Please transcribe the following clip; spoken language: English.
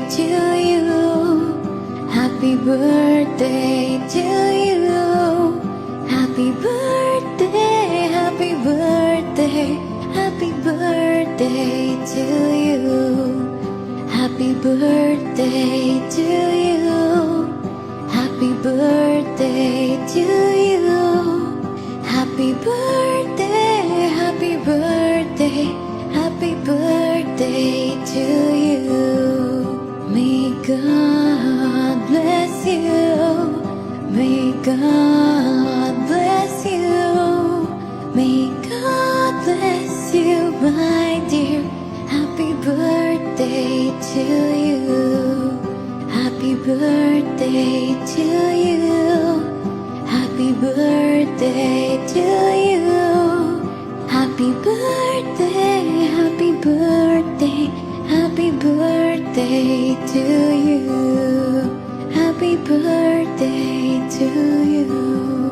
to you. Happy birthday to you. Happy birthday, happy birthday, happy birthday to you. Happy birthday to you. Happy birthday to you. Happy birthday, happy birthday, happy birthday to you. May God bless you. May God bless you. May God bless you, my dear. Happy birthday to you. Happy birthday to you. Happy birthday to you. Happy birthday, happy birthday, happy birthday to you. Happy birthday to you.